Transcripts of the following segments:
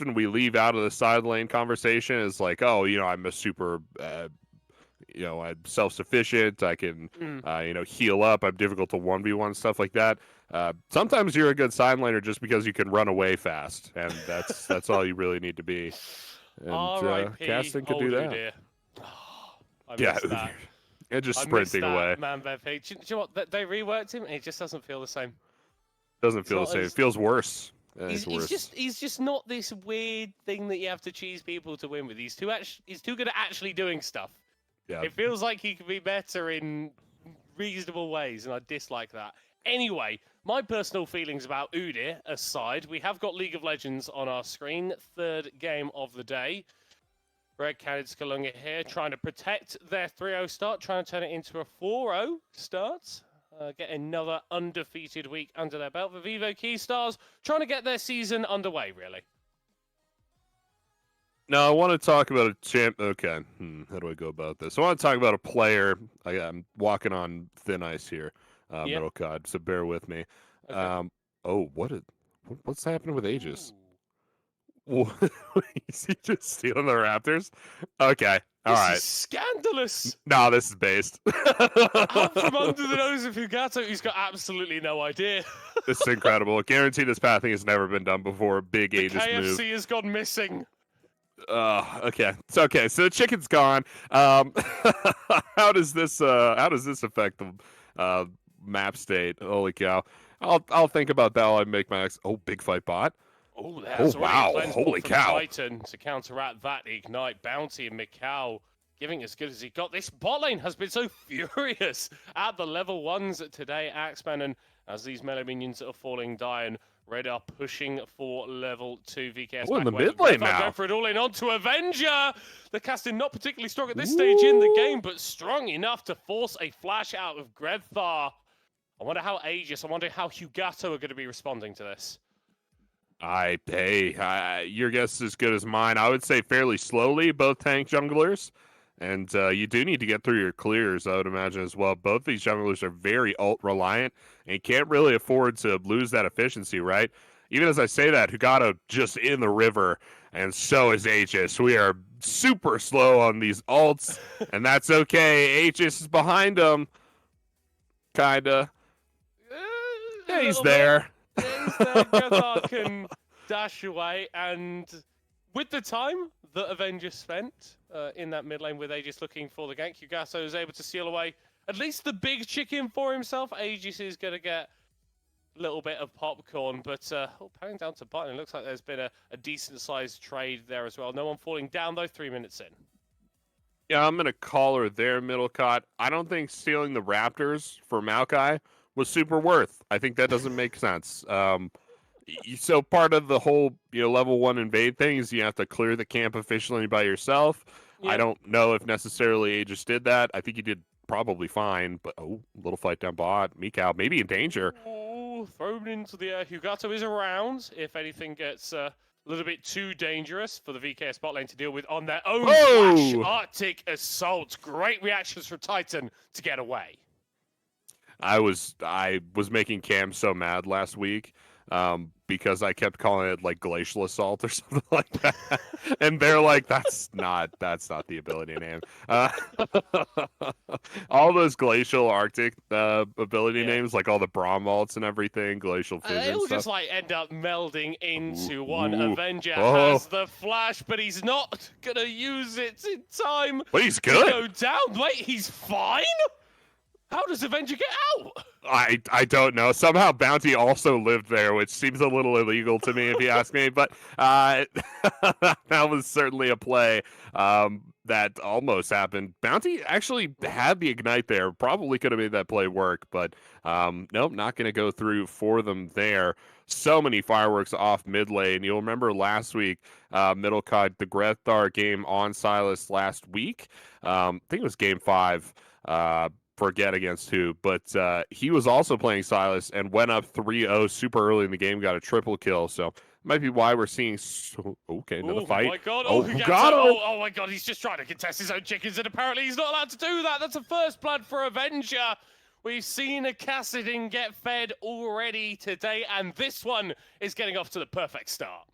often we leave out of the side lane conversation is like, oh, I'm a super, I'm self-sufficient. I can, Mm. heal up. I'm difficult to 1v1, stuff like that. Sometimes you're a good side laner just because you can run away fast, and that's all you really need to be. And R.I.P. Casting could do Old that. Udyr. I Yeah, missed that. and just I missed sprinting away. that, man, Bev. Do you know what? They reworked him, and it just doesn't feel the same. Doesn't It's feel the not same. It as feels worse. he's It's he's worse. just he's just not this weird thing that you have to cheese people to win with. He's too good at actually doing stuff. Yeah. It feels like he could be better in reasonable ways, and I dislike that. Anyway, my personal feelings about Udyr aside, we have got League of Legends on our screen. Third game of the day. Red Canids Kalunga here, trying to protect their 3-0 start, trying to turn it into a 4-0 start. Get another undefeated week under their belt. The Vivo Keystars trying to get their season underway, really. Now, I want to talk about a champ. Okay, how do I go about this? I want to talk about a player. I'm walking on thin ice here, Yep. Middle Cod, so bear with me. Okay. What's happening with Aegis? Ooh. Is he just stealing the Raptors? Okay, all This right. is scandalous. No, this is based. Out from under the nose of Hugato, he's got absolutely no idea. This is incredible. Guaranteed this pathing has never been done before. Big The Aegis move. KFC has gone missing. Okay. It's okay. So the chicken's gone. How does this affect the map state? Holy cow. I'll think about that while I make my next. Oh, big fight bot. Oh, there's already wow. a cleanse ball Holy from cow. Titan to counteract that Ignite. Bounty and Mikau giving as good as he got. This bot lane has been so furious at the level 1s today, Axeman, and as these melee minions are falling, Dian, Red are pushing for level 2 VKS. Oh, in the back away, mid but lane Griffith now. Going for it all in onto Avenger. The casting not particularly strong at this stage in the game, but strong enough to force a flash out of Grethar. I wonder how Aegis, I wonder how Hugato are going to be responding to this. Your guess is as good as mine. I would say fairly slowly, both tank junglers. And you do need to get through your clears, I would imagine, as well. Both these junglers are very ult-reliant and can't really afford to lose that efficiency, right? Even as I say that, Hugato just in the river, and so is Aegis. We are super slow on these ults, and that's okay. Aegis is behind him. Kinda. Yeah, he's there. He's there. Grethar can dash away, and with the time that Avenger spent in that mid lane with Aegis looking for the gank, Hugato is able to seal away at least the big chicken for himself. Aegis is going to get a little bit of popcorn, but panning down to button, it looks like there's been a decent-sized trade there as well. No one falling down, though, 3 minutes in. Yeah, I'm going to call her there, Middle Cot. I don't think stealing the Raptors for Maokai was super worth. I think that doesn't make sense. So part of the whole level 1 invade thing is you have to clear the camp efficiently by yourself. Yep. I don't know if necessarily Aegis did that. I think he did probably fine, but little fight down bot. Mikau maybe in danger. Oh, thrown into the air. Hugato is around. If anything gets a little bit too dangerous for the VK spot lane to deal with on their own flash Arctic Assault. Great reactions from Titan to get away. I was making Cam so mad last week because I kept calling it like glacial assault or something like that, and they're like, that's not the ability name. All those glacial Arctic ability names, like all the Braum vaults and everything, glacial fission It'll stuff. just like end up melding into one. Avenger Oh. has the flash, but he's not gonna use it in time. But he's to good. go down. Wait, he's fine? How does Avenger get out? I don't know. Somehow Bounty also lived there, which seems a little illegal to me if you ask me. But that was certainly a play that almost happened. Bounty actually had the ignite there. Probably could have made that play work, but nope, not going to go through for them there. So many fireworks off mid lane. You'll remember last week, Middle Cod, the Grethar game on Silas last week. I think it was game 5. Forget against who, but he was also playing Silas and went up 3-0 super early in the game, got a triple kill. So might be why we're seeing another fight. Oh my god! Oh my god! He's just trying to contest his own chickens, and apparently he's not allowed to do that. That's a first blood for Avenger. We've seen a Cassidin get fed already today, and this one is getting off to the perfect start.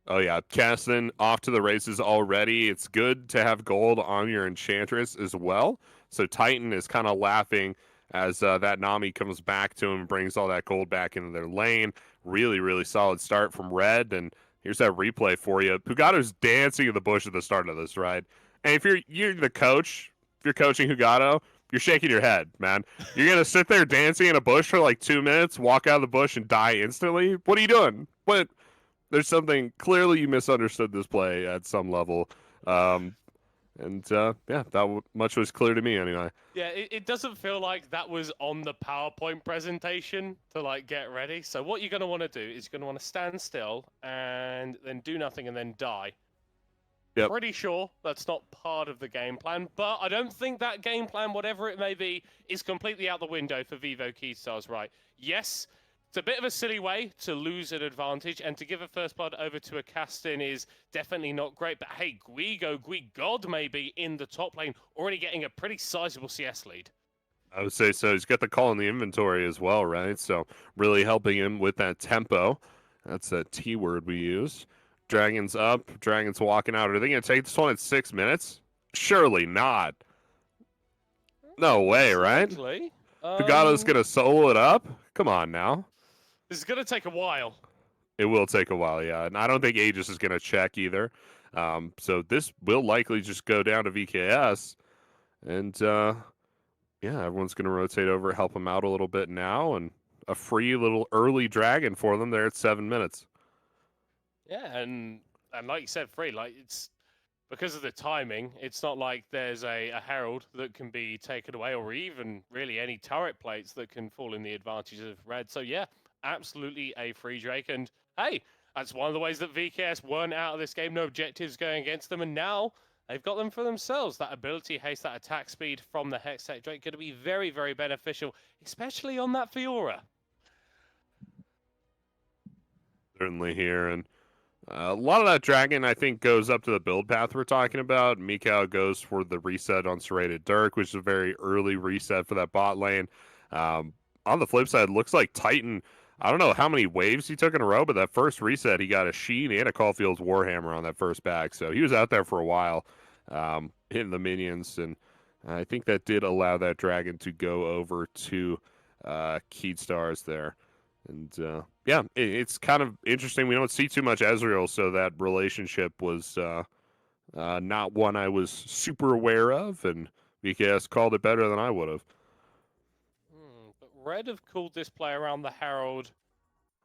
Oh yeah, Caston off to the races already. It's good to have gold on your Enchantress as well. So Titan is kind of laughing as that Nami comes back to him and brings all that gold back into their lane. Really, really solid start from Red. And here's that replay for you. Hugato's dancing in the bush at the start of this, right? And if you're the coach, if you're coaching Hugato, you're shaking your head, man. You're gonna sit there dancing in a bush for like 2 minutes, walk out of the bush, and die instantly. What are you doing? What? There's something clearly you misunderstood this play at some level. Yeah, much was clear to me anyway. Yeah, it doesn't feel like that was on the PowerPoint presentation to like get ready. So what you're going to want to do is you're going to want to stand still and then do nothing and then die. Yep. Pretty sure that's not part of the game plan, but I don't think that game plan, whatever it may be, is completely out the window for Vivo Keystars, right? Yes, it's a bit of a silly way to lose an advantage, and to give a first blood over to a Castin is definitely not great. But hey, Guigod maybe in the top lane, already getting a pretty sizable CS lead. I would say so. He's got the call in the inventory as well, right? So really helping him with that tempo. That's a T word we use. Dragon's up. Dragon's walking out. Are they going to take this one at 6 minutes? Surely not. No way, right? Hugato's going to solo it up? Come on now. This is going to take a while. It will take a while, yeah. And I don't think Aegis is going to check either. So this will likely just go down to VKS. And, yeah, everyone's going to rotate over, help them out a little bit now. And a free little early dragon for them there at 7 minutes. Yeah, and like you said, free. Like, it's because of the timing, it's not like there's a herald that can be taken away, or even really any turret plates that can fall in the advantage of Red. So yeah, absolutely a free Drake. And hey, that's one of the ways that VKS weren't out of this game. No objectives going against them, and now they've got them for themselves. That ability haste, that attack speed from the Hextech Drake, going to be very, very beneficial, especially on that Fiora. Certainly here, and a lot of that dragon, I think, goes up to the build path we're talking about. Mikau goes for the reset on Serrated Dirk, which is a very early reset for that bot lane. On the flip side, looks like Titan, I don't know how many waves he took in a row, but that first reset, he got a Sheen and a Caulfield's Warhammer on that first back. So he was out there for a while, hitting the minions, and I think that did allow that dragon to go over to Keystars there. And yeah, it's kind of interesting. We don't see too much Ezreal, so that relationship was not one I was super aware of, and VKS called it better than I would have. But Red have called this play around the Herald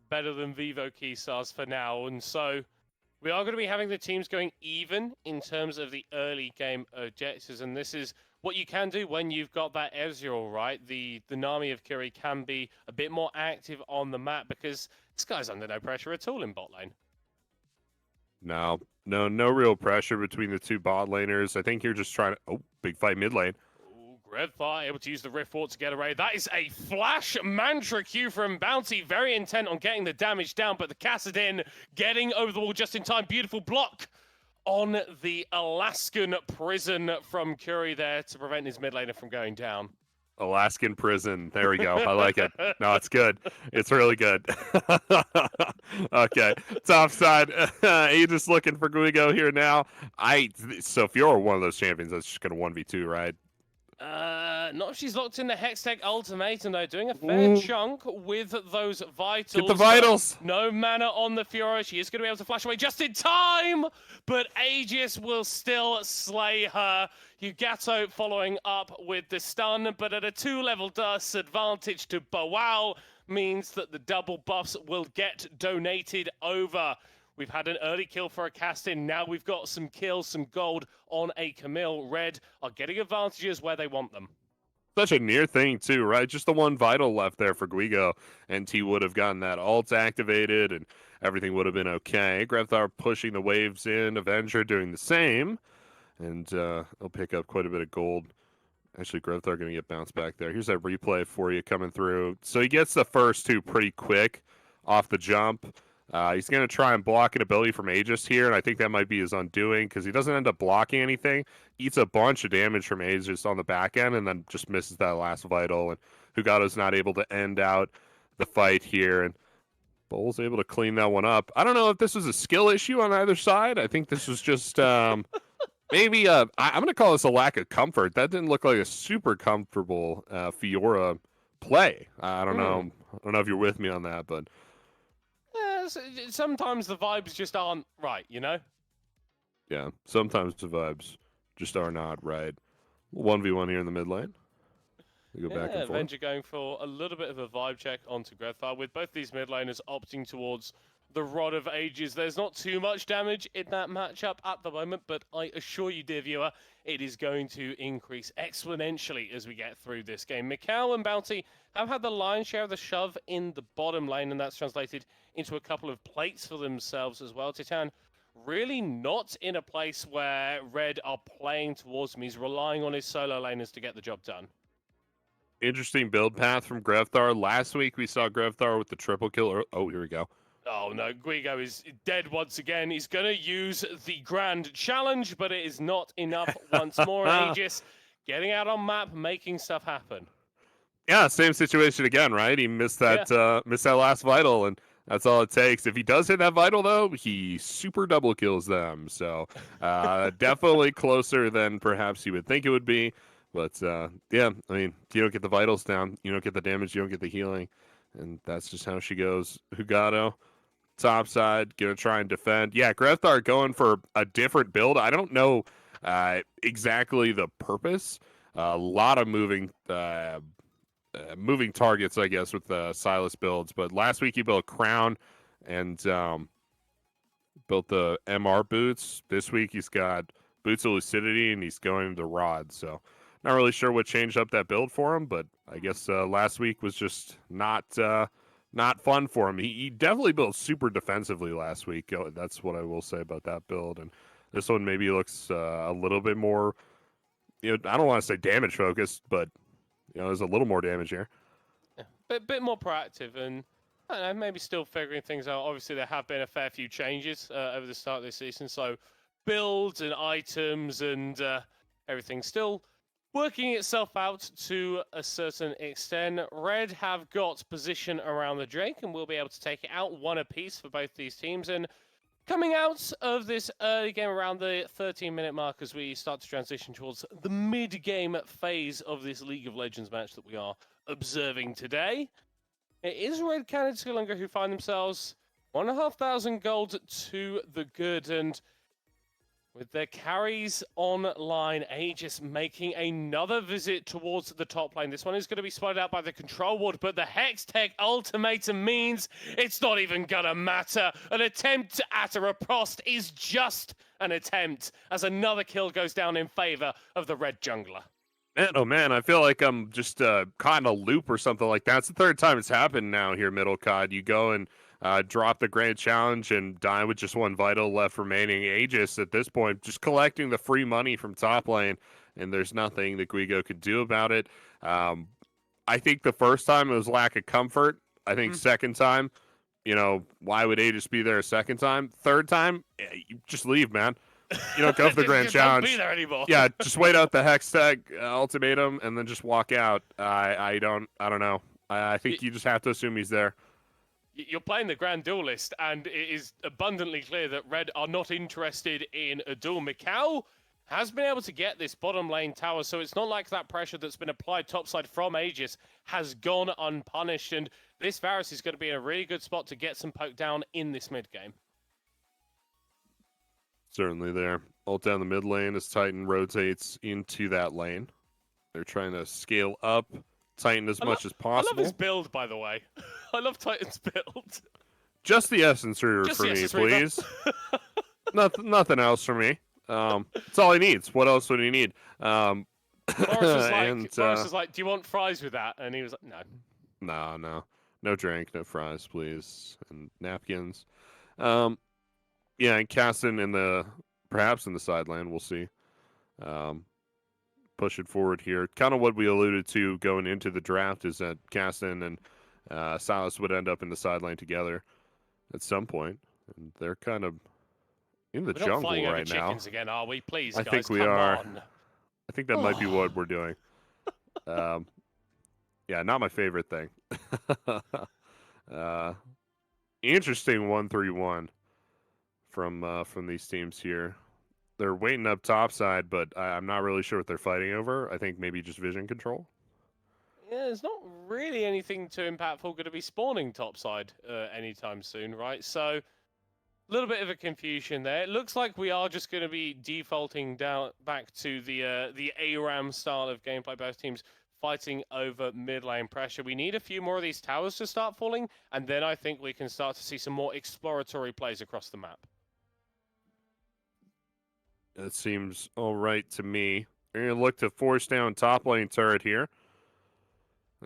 better than Vivo Keystars for now, and so we are going to be having the teams going even in terms of the early game objectives, and this is what you can do when you've got that Ezreal, right? The Nami of Curie can be a bit more active on the map because this guy's under no pressure at all in bot lane. No real pressure between the two bot laners. I think you're just trying to... Oh, big fight mid lane. Grevthar able to use the Rift Ward to get away. That is a flash mantra Q from Bounty. Very intent on getting the damage down, but the Kassadin getting over the wall just in time. Beautiful block on the Alaskan prison from Curie there to prevent his mid laner from going down. Alaskan prison. There we go. I like it. No, it's good. It's really good. Okay. Top side. Aegis looking for Guigo here now. So if you're one of those champions, that's just going to 1v2, right? Not if she's locked in the Hextech ultimatum, though. Doing a fair chunk with those vitals. Get the vitals! No mana on the Fiora. She is going to be able to flash away just in time, but Aegis will still slay her. Hugato following up with the stun, but at a 2-level disadvantage to Boal means that the double buffs will get donated over. We've had an early kill for a Castin. Now we've got some kills, some gold on a Camille. Red are getting advantages where they want them. Such a near thing, too, right? Just the one vital left there for Guigo, and he would have gotten that ult activated, and everything would have been okay. Grevthar pushing the waves in, Avenger doing the same, and he'll pick up quite a bit of gold. Actually, Grevthar going to get bounced back there. Here's that replay for you coming through. So he gets the first two pretty quick off the jump. He's going to try and block an ability from Aegis here, and I think that might be his undoing because he doesn't end up blocking anything. Eats a bunch of damage from Aegis on the back end and then just misses that last vital. And Hugato's not able to end out the fight here. And Bowles able to clean that one up. I don't know if this was a skill issue on either side. I think this was just maybe I'm going to call this a lack of comfort. That didn't look like a super comfortable Fiora play. I don't know. I don't know if you're with me on that, but Yeah, sometimes the vibes just aren't right, you know? yeah, sometimes the vibes just are not right. 1v1 here in the mid lane. We go back and Yeah, forth. Avenger going for a little bit of a vibe check onto Grethar, with both these mid laners opting towards the Rod of Ages. There's not too much damage in that matchup at the moment, but I assure you, dear viewer, it is going to increase exponentially as we get through this game. Mikau and Bounty have had the lion's share of the shove in the bottom lane, and that's translated into a couple of plates for themselves as well. Titan really not in a place where Red are playing towards him. He's relying on his solo laners to get the job done. Interesting build path from Grethar. Last week we saw Grethar with the triple kill. Oh, here we go. Oh no, Guigo is dead once again. He's going to use the grand challenge, but it is not enough once more. Aegis getting out on map, making stuff happen. Yeah, same situation again, right? He missed that missed that last vital, and that's all it takes. If he does hit that vital, though, he super double kills them. So definitely closer than perhaps you would think it would be. But yeah, I mean, you don't get the vitals down, you don't get the damage, you don't get the healing, and that's just how she goes. Hugato, top side, gonna try and defend. Yeah, Grethar going for a different build. I don't know exactly the purpose. A lot of moving targets, I guess, with the Silas builds. But last week he built Crown and built the MR boots. This week he's got Boots of Lucidity and he's going to Rod. So not really sure what changed up that build for him, but I guess last week was just not fun for him. He definitely built super defensively last week. That's what I will say about that build. And this one maybe looks a little bit more, I don't want to say damage focused, but there's a little more damage here. Yeah, bit more proactive and I don't know, maybe still figuring things out. Obviously, there have been a fair few changes over the start of this season, so builds and items and everything still working itself out to a certain extent. Red have got position around the Drake and will be able to take it out one apiece for both these teams. And coming out of this early game around the 13-minute mark as we start to transition towards the mid-game phase of this League of Legends match that we are observing today, it is Red Canids who find themselves 1,500 gold to the good, and with their carries online, Aegis making another visit towards the top lane. This one is going to be spotted out by the control ward, but the Hex Tech ultimatum means it's not even going to matter. An attempt at a riposte is just an attempt, as another kill goes down in favor of the red jungler. Man, oh man, I feel like I'm just caught in a loop or something like that. It's the third time it's happened now here, Middle COD. You go and drop the grand challenge and die with just one vital left remaining. Aegis at this point just collecting the free money from top lane, and there's nothing that Guigo could do about it. I think the first time it was lack of comfort. I think second time, why would Aegis be there a second time? Third time, you just leave, man. Go for the grand challenge. Don't be there anymore. Yeah, just wait out the Hex Tech ultimatum and then just walk out. I don't know. I think you just have to assume he's there. You're playing the Grand Duelist, and it is abundantly clear that Red are not interested in a duel. Mikau has been able to get this bottom lane tower, so it's not like that pressure that's been applied topside from Aegis has gone unpunished, and this Varus is going to be in a really good spot to get some poke down in this mid game. Certainly there. Ult down the mid lane as Titan rotates into that lane. They're trying to scale up Titan as much as possible. I love his build, by the way. I love Titan's build. Just the Essence Reaver for me, please. Nothing else for me. That's all he needs. What else would he need? Morris was like, do you want fries with that? And he was like, no. No drink, no fries, please. And napkins. Yeah, and Caston perhaps in the side lane, we'll see. Push it forward here. Kind of what we alluded to going into the draft is that Caston and Silas would end up in the side lane together at some point. And they're kind of in the jungle right now. Chickens again, are we? Please, I guys, think we come are. on. I think that might be what we're doing. Yeah, not my favorite thing. Interesting 1-3-1 from these teams here. They're waiting up topside, but I'm not really sure what they're fighting over. I think maybe just vision control. Yeah, there's not really anything too impactful going to be spawning topside anytime soon, right? So, a little bit of a confusion there. It looks like we are just going to be defaulting down back to the ARAM style of gameplay. Both teams fighting over mid lane pressure. We need a few more of these towers to start falling, and then I think we can start to see some more exploratory plays across the map. That seems all right to me. They're going to look to force down top lane turret here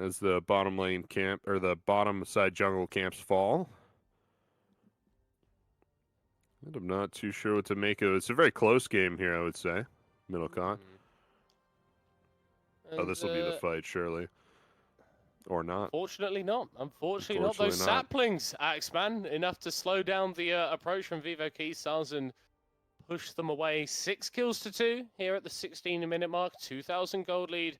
as the bottom lane camp or the bottom side jungle camps fall. And I'm not too sure what to make of it. It's a very close game here, I would say. Middlecon. Oh, this will be the fight, surely. Or not. Unfortunately not. Unfortunately not. Those saplings, Axeman, enough to slow down the approach from Vivo Keystars and push them away. 6 kills to 2 here at the 16-minute mark. 2,000 gold lead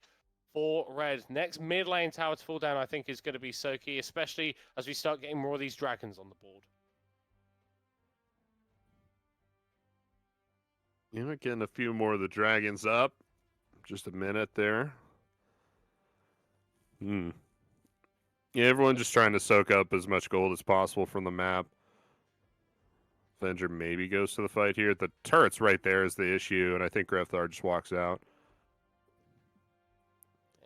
for Red. Next mid lane tower to fall down, I think, is going to be so key, especially as we start getting more of these dragons on the board. Yeah, getting a few more of the dragons up. Just a minute there. Yeah, everyone just trying to soak up as much gold as possible from the map. Avenger maybe goes to the fight here. The turret's right there is the issue, and I think Grefthar just walks out.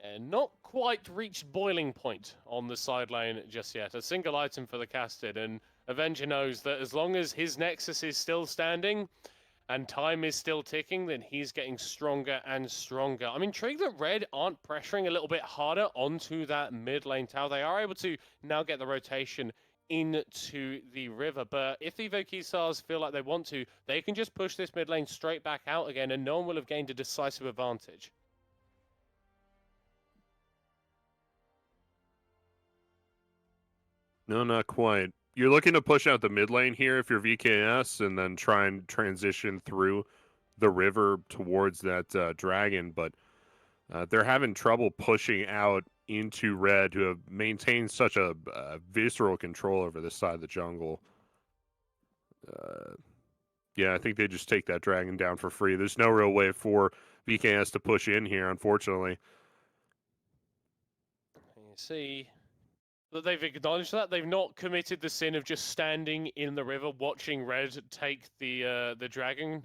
And not quite reached boiling point on the side lane just yet. A single item for the casted, and Avenger knows that as long as his Nexus is still standing and time is still ticking, then he's getting stronger and stronger. I'm intrigued that Red aren't pressuring a little bit harder onto that mid lane tower. They are able to now get the rotation into the river, but if the Vivo Keystars feel like they want to, they can just push this mid lane straight back out again, and no one will have gained a decisive advantage. No, not quite. You're looking to push out the mid lane here if you're VKS and then try and transition through the river towards that dragon, but they're having trouble pushing out into Red, who have maintained such a visceral control over this side of the jungle. Yeah, I think they just take that dragon down for free. There's no real way for VKS to push in here, unfortunately. You see that they've acknowledged that. They've not committed the sin of just standing in the river watching Red take the dragon.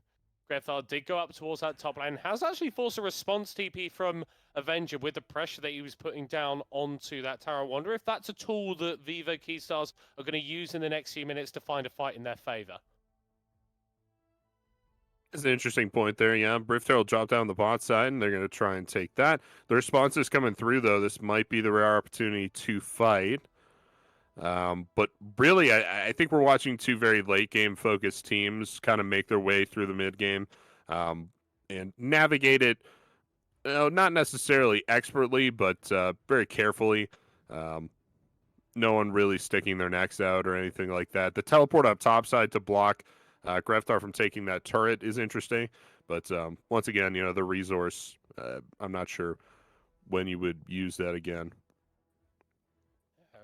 Grefthar did go up towards that top lane. Has actually forced a response TP from Avenger with the pressure that he was putting down onto that tower. I wonder if that's a tool that Vivo Keystars are going to use in the next few minutes to find a fight in their favor. It's an interesting point there, yeah. Rift Herald dropped down the bot side, and they're going to try and take that. The response is coming through, though. This might be the rare opportunity to fight. But really, I think we're watching two very late-game focused teams kind of make their way through the mid-game and navigate it, not necessarily expertly, but very carefully. No one really sticking their necks out or anything like that. The teleport up topside to block Grefthar from taking that turret is interesting, but once again, the resource, I'm not sure when you would use that again.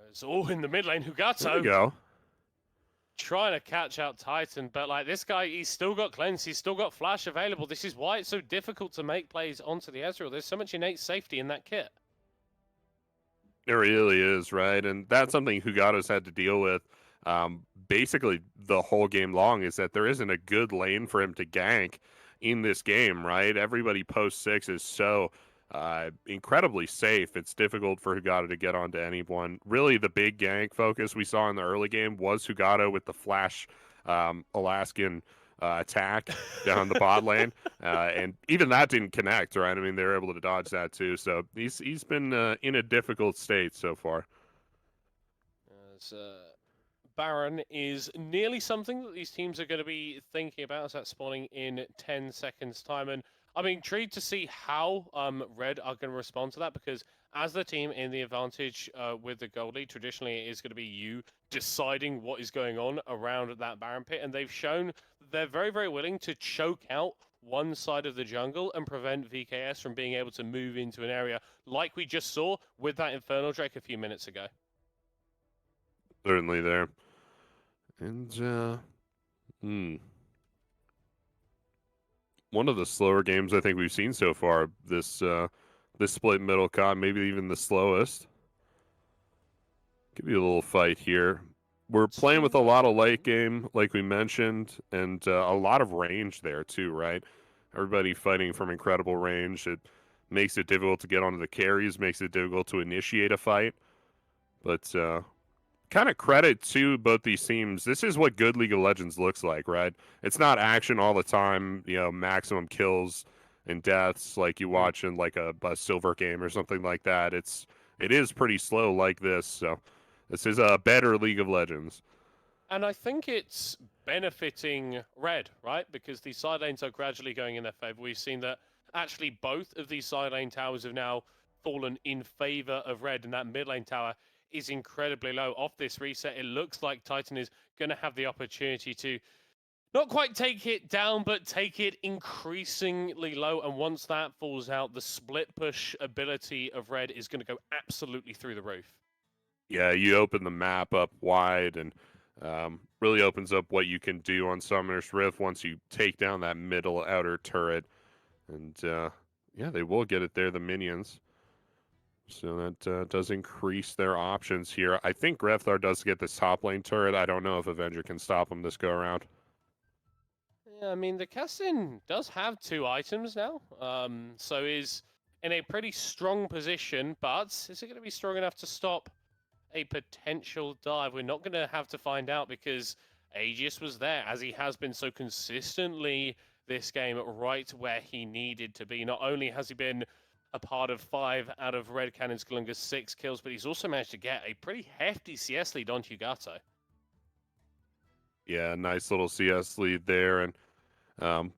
It's all in the mid lane. Hugato. There we go. Trying to catch out Titan, but like this guy, he's still got cleanse, he's still got flash available. This is why it's so difficult to make plays onto the Ezreal. There's so much innate safety in that kit. It really is, right? And that's something Hugato's had to deal with basically the whole game long, is that there isn't a good lane for him to gank in this game, right? Everybody post 6 is so incredibly safe. It's difficult for Hugato to get onto anyone. Really, the big gank focus we saw in the early game was Hugato with the flash Alaskan attack down the bot lane, and even that didn't connect, right? I mean, they were able to dodge that too. So he's been in a difficult state so far. Baron is nearly something that these teams are going to be thinking about, as that's spawning in 10 seconds time. And I'm intrigued to see how Red are going to respond to that, because as the team in the advantage with the gold lead, traditionally it is going to be you deciding what is going on around that Baron pit, and they've shown they're very, very willing to choke out one side of the jungle and prevent VKS from being able to move into an area like we just saw with that Infernal Drake a few minutes ago. Certainly there. And one of the slower games I think we've seen so far this split middle con, maybe even the slowest. Give you a little fight here. We're playing with a lot of late game, like we mentioned, and a lot of range there too, right? Everybody fighting from incredible range. It makes it difficult to get onto the carries, makes it difficult to initiate a fight. But kind of credit to both these teams. This is what good League of Legends looks like, right? It's not action all the time, maximum kills and deaths like you watch in like a silver game or something like that. It is pretty slow like this, so this is a better League of Legends. And I think it's benefiting Red, right? Because these side lanes are gradually going in their favor. We've seen that actually both of these side lane towers have now fallen in favor of Red, and that mid lane tower is incredibly low. Off this reset, it looks like Titan is going to have the opportunity to not quite take it down, but take it increasingly low. And once that falls out, the split push ability of Red is going to go absolutely through the roof. Yeah, you open the map up wide and really opens up what you can do on Summoner's Rift once you take down that middle outer turret. And yeah, they will get it there, the minions. So that does increase their options here. I think Grefthar does get this top lane turret. I don't know if Avenger can stop him this go around. Yeah, I mean, the Cassin does have 2 items now, so is in a pretty strong position, but is it going to be strong enough to stop a potential dive? We're not going to have to find out because Aegis was there, as he has been so consistently this game, right where he needed to be. Not only has he been a part of 5 out of Red Cannon's Galunga's 6 kills, but he's also managed to get a pretty hefty CS lead on Hugato. Yeah, nice little CS lead there. And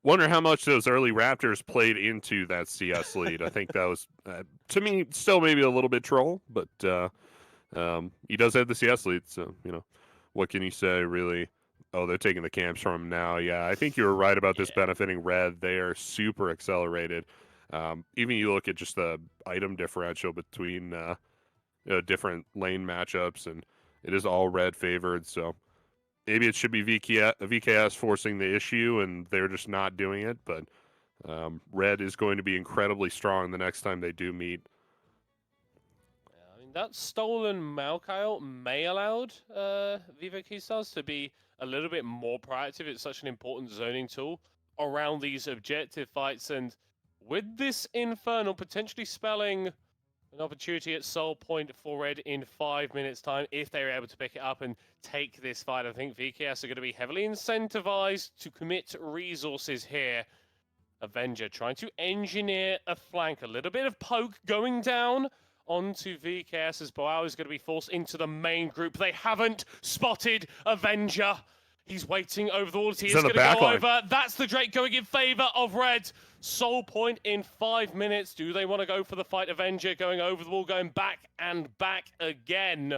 wonder how much those early Raptors played into that CS lead. I think that was, to me, still maybe a little bit troll, but he does have the CS lead, so, what can you say, really? Oh, they're taking the camps from him now. Yeah, I think you were right about this benefiting Red. They are super accelerated. Even you look at just the item differential between different lane matchups, and it is all Red favored, so maybe it should be VKS forcing the issue, and they're just not doing it, but Red is going to be incredibly strong the next time they do meet. I mean, that stolen Maokai may allowed Vivo Keystars to be a little bit more proactive. It's such an important zoning tool around these objective fights, and with this Infernal potentially spelling an opportunity at Soul Point for Red in 5 minutes' time, if they're able to pick it up and take this fight, I think VKS are going to be heavily incentivized to commit resources here. Avenger trying to engineer a flank, a little bit of poke going down onto VKS as Boao is going to be forced into the main group. They haven't spotted Avenger. He's waiting over the wall. He is going to go over. That's the Drake going in favor of Red. Soul Point in 5 minutes. Do they want to go for the fight? Avenger going over the wall, going back and back again.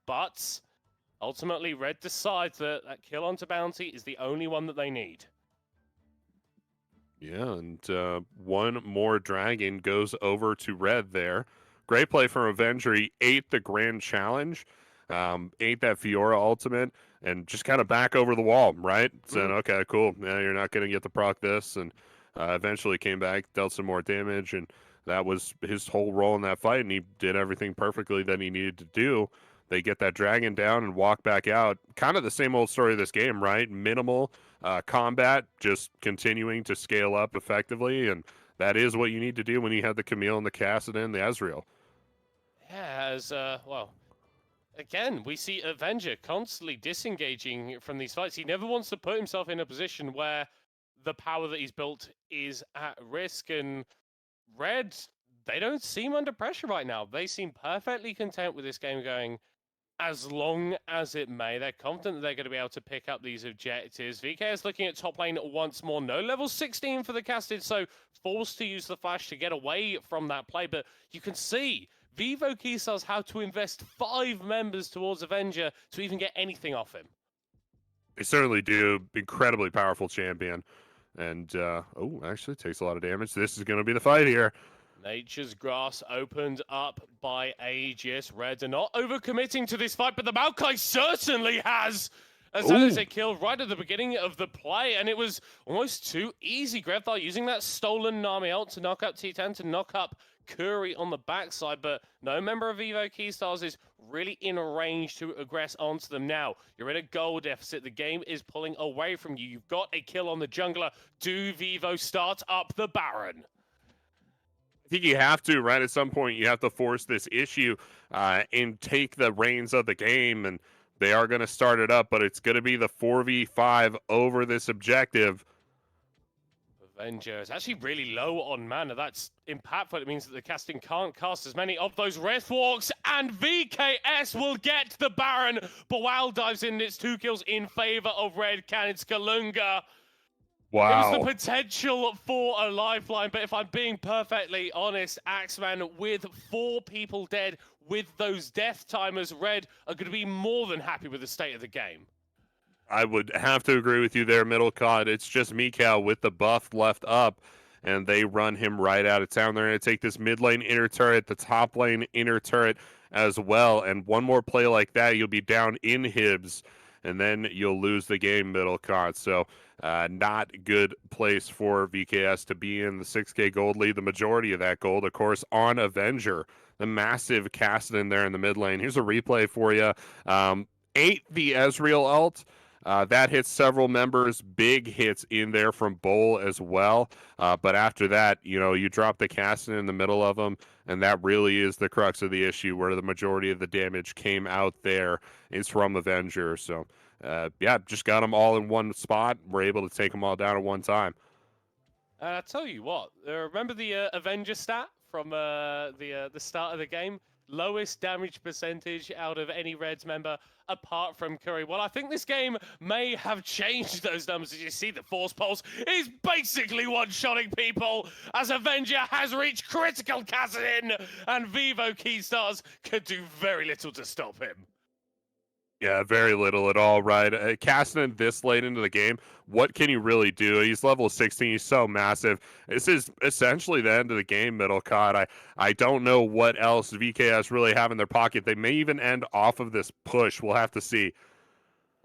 But ultimately, Red decides that kill onto Bounty is the only one that they need. Yeah, and one more dragon goes over to Red there. Great play from Avenger. He ate the grand challenge, ate that Fiora ultimate, and just kind of back over the wall, right? Said, okay, cool. Yeah, you're not going to get to proc this. And eventually came back, dealt some more damage, and that was his whole role in that fight. And he did everything perfectly that he needed to do. They get that dragon down and walk back out. Kind of the same old story of this game, right? Minimal combat, just continuing to scale up effectively. And that is what you need to do when you have the Camille and the Cassidin and the Ezreal. Yeah, well, again, we see Avenger constantly disengaging from these fights. He never wants to put himself in a position where the power that he's built is at risk. And Red, they don't seem under pressure right now. They seem perfectly content with this game going as long as it may. They're confident that they're going to be able to pick up these objectives. VK is looking at top lane once more. No level 16 for the Canids, so forced to use the flash to get away from that play. But you can see Vivo Keystars how to invest 5 members towards Avenger to even get anything off him. They certainly do. Incredibly powerful champion. And, oh, actually takes a lot of damage. This is going to be the fight here. Nature's Grass opened up by Aegis. Red are not overcommitting to this fight, but the Maokai certainly has. As that is a kill right at the beginning of the play, and it was almost too easy. Grevthar using that stolen Nami ult to knock up T10, to knock up Curry on the backside, but no member of Vivo Keystars is really in range to aggress onto them now. You're in a goal deficit. The game is pulling away from you. You've got a kill on the jungler. Do Vivo start up the Baron? I think you have to, right? At some point, you have to force this issue and take the reins of the game, and they are going to start it up, but it's going to be the 4v5 over this objective. Avenger is actually really low on mana. That's impactful. It means that the casting can't cast as many of those Wraith Walks, and VKS will get the Baron. Bawal dives in, it's 2 kills in favor of Red Canids. Kalunga. Wow. It was the potential for a lifeline, but if I'm being perfectly honest, Axeman, with 4 people dead, with those death timers, Red are going to be more than happy with the state of the game. I would have to agree with you there, Middle Cod. It's just Mikau with the buff left up, and they run him right out of town. They're going to take this mid lane inner turret, the top lane inner turret as well, and one more play like that, you'll be down in Hibs, and then you'll lose the game, Middle Cod. So not good place for VKS to be in. The 6K gold lead, the majority of that gold, of course, on Avenger. The massive Cassidin there in the mid lane. Here's a replay for you. 8 the Ezreal ult. That hits several members, big hits in there from Bowl as well. But after that, you drop the Cassidin in the middle of them, and that really is the crux of the issue, where the majority of the damage came out there is from Avenger. So, yeah, just got them all in one spot. We're able to take them all down at one time. I'll tell you what, remember the Avenger stat from the start of the game? Lowest damage percentage out of any Reds member apart from Curry. Well, I think this game may have changed those numbers. As you see, the Force Pulse is basically one-shotting people as Avenger has reached critical Cassidin, and Vivo Keystars could do very little to stop him. Yeah, very little at all, right? Cassidin this late into the game, what can you really do? He's level 16. He's so massive. This is essentially the end of the game, Middle Cod. I don't know what else VKS really have in their pocket. They may even end off of this push. We'll have to see.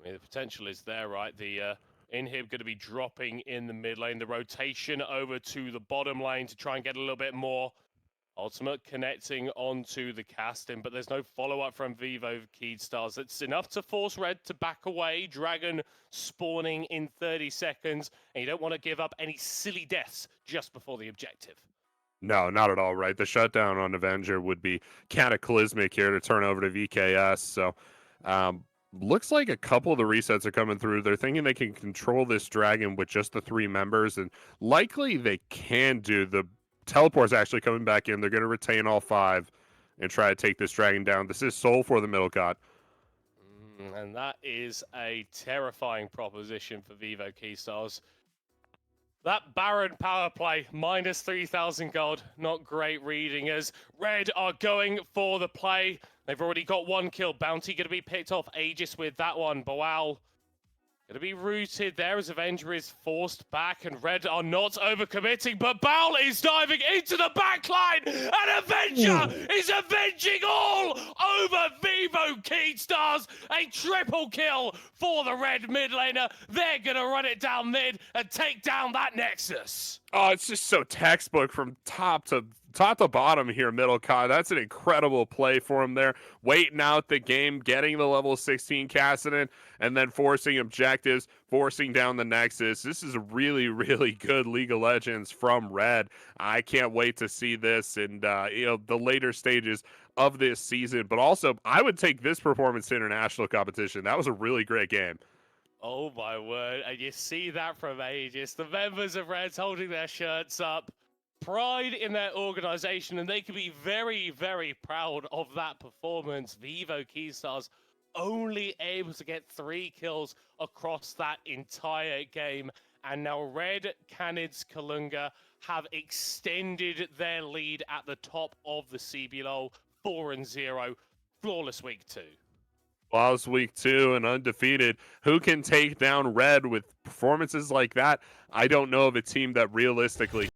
I mean, the potential is there, right? The inhib going to be dropping in the mid lane. The rotation over to the bottom lane to try and get a little bit more. Ultimate connecting onto the casting, but there's no follow-up from Vivo Keystars. That's enough to force Red to back away. Dragon spawning in 30 seconds, and you don't want to give up any silly deaths just before the objective. No, not at all, right? The shutdown on Avenger would be cataclysmic here to turn over to VKS. So, looks like a couple of the resets are coming through. They're thinking they can control this dragon with just the 3 members, and likely they can do. The teleport's actually coming back in. They're going to retain all 5 and try to take this dragon down. This is Soul for the Middle Cod. And that is a terrifying proposition for Vivo Keystars. That Baron power play, minus 3,000 gold, not great reading, as Red are going for the play. They've already got 1 kill. Bounty going to be picked off. Aegis with that one. Bawal going to be rooted there as Avenger is forced back, and Red are not overcommitting, but Baul is diving into the backline, and Avenger is avenging all over Vivo Keystars. A triple kill for the Red mid laner. They're going to run it down mid and take down that Nexus. Oh, it's just so textbook from top to bottom here, Middle Cod. That's an incredible play for him there. Waiting out the game, getting the level 16 Cassidin, and then forcing objectives, forcing down the Nexus. This is a really, really good League of Legends from Red. I can't wait to see this in the later stages of this season. But also, I would take this performance to international competition. That was a really great game. Oh my word, and you see that from Aegis. The members of Reds holding their shirts up. Pride in their organization, and they can be very, very proud of that performance. Vivo Keystars only able to get 3 kills across that entire game, and now Red, Canids, Kalunga have extended their lead at the top of the CBLOL, 4-0, flawless week 2. Flawless week 2 and undefeated. Who can take down Red with performances like that? I don't know of a team that realistically